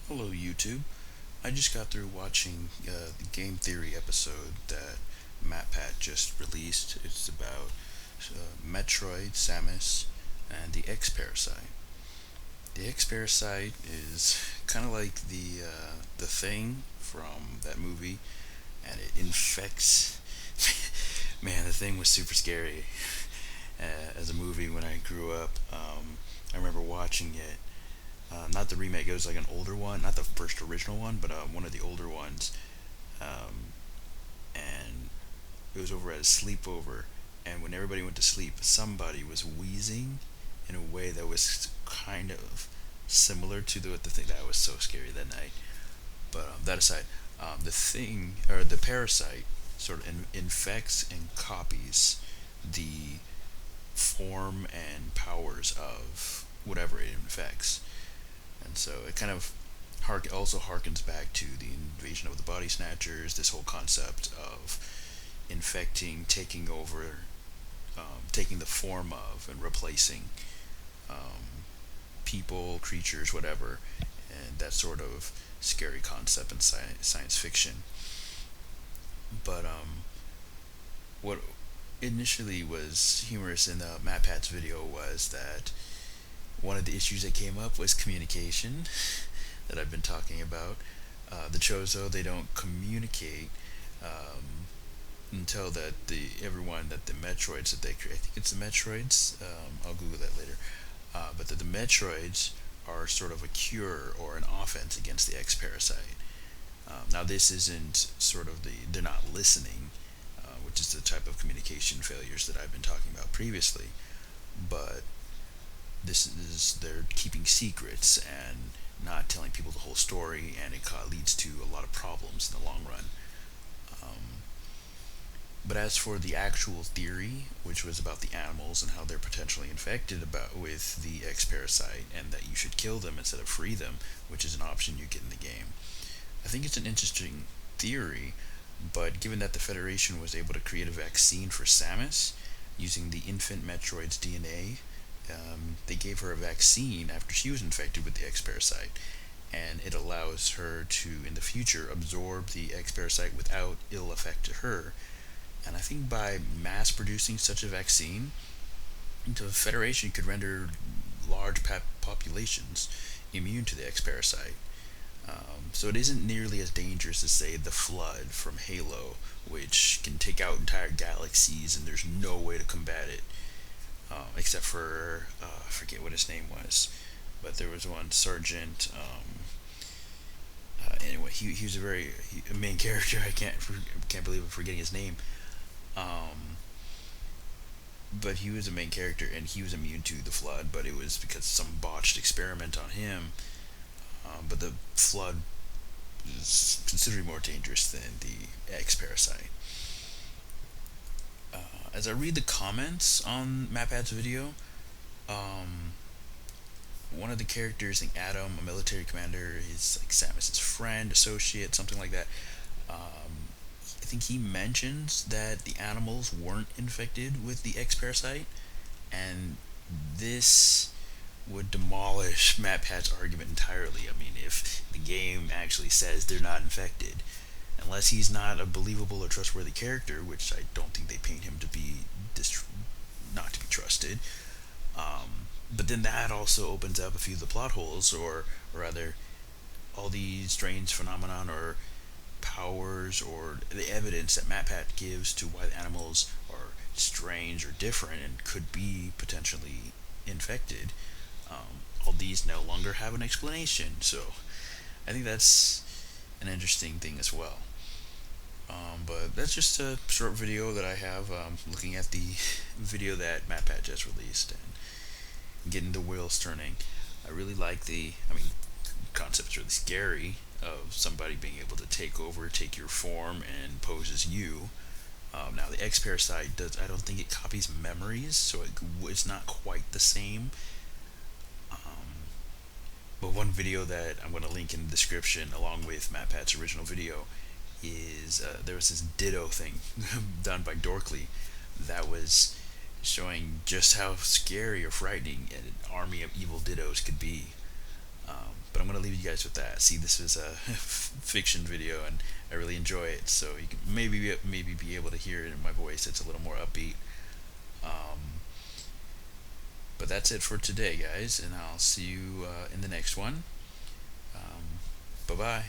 Hello, YouTube. I just got through watching the Game Theory episode that MatPat just released. It's about Metroid, Samus, and the X Parasite. The X Parasite is kind of like the thing from that movie, and it infects. Man, the thing was super scary as a movie when I grew up. I remember watching it. Not the remake. It was like an older one, not the first original one, but one of the older ones. Um, and it was over at a sleepover. And when everybody went to sleep, somebody was wheezing in a way that was kind of similar to the thing that was so scary that night. But that aside, the thing or the parasite sort of infects and copies the form and powers of whatever it infects. And so it kind of also harkens back to the invasion of the body snatchers, this whole concept of infecting, taking over, taking the form of, and replacing people, creatures, whatever, and that sort of scary concept in science fiction. But what initially was humorous in the Matt Pat's video was that one of the issues that came up was communication that I've been talking about. The Chozo, they don't communicate until that the Metroids that they create. I think it's the Metroids. I'll Google that later. But the Metroids are sort of a cure or an offense against the X Parasite. Now this isn't sort of they're not listening, which is the type of communication failures that I've been talking about previously. But this is they're keeping secrets and not telling people the whole story, and it leads to a lot of problems in the long run. Um, but as for the actual theory, which was about the animals and how they're potentially infected about with the X parasite, and that you should kill them instead of free them, which is an option you get in the game, I think it's an interesting theory. But given that the Federation was able to create a vaccine for Samus using the infant Metroid's DNA, they gave her a vaccine after she was infected with the X parasite, and it allows her to, in the future, absorb the X parasite without ill effect to her. And I think by mass producing such a vaccine, the Federation could render large populations immune to the X parasite. So it isn't nearly as dangerous as, say, the Flood from Halo, which can take out entire galaxies and there's no way to combat it, except for I forget what his name was, but there was one Sergeant. Anyway, he was a main character. I can't believe I'm forgetting his name. Um, but he was a main character and he was immune to the Flood, but it was because some botched experiment on him. But the Flood is considerably more dangerous than the X parasite. As I read the comments on MatPat's video, um, one of the characters, I think Adam, a military commander, is like Samus's friend, associate, something like that. I think he mentions that the animals weren't infected with the X parasite, and this would demolish Matt Pat's argument entirely. I mean, if the game actually says they're not infected, unless he's not a believable or trustworthy character, which I don't think they paint him to be not to be trusted. But then that also opens up a few of the plot holes, or rather, all these strange phenomenon or powers or the evidence that MatPat gives to why the animals are strange or different and could be potentially infected. All these no longer have an explanation, so I think that's an interesting thing as well. But that's just a short video that I have looking at the video that MatPat just released and getting the wheels turning. I really like I mean, concept's really scary of somebody being able to take over, take your form, and pose as you. Now the X parasite does. I don't think it copies memories, so it's not quite the same. Um, but one video that I'm going to link in the description, along with Matt Pat's original video, is there was this Ditto thing done by Dorkly that was showing just how scary or frightening an army of evil Dittos could be. But I'm gonna leave you guys with that. See, this is a fiction video, and I really enjoy it. So you can maybe be able to hear it in my voice. It's a little more upbeat. But that's it for today, guys, and I'll see you in the next one. Bye bye.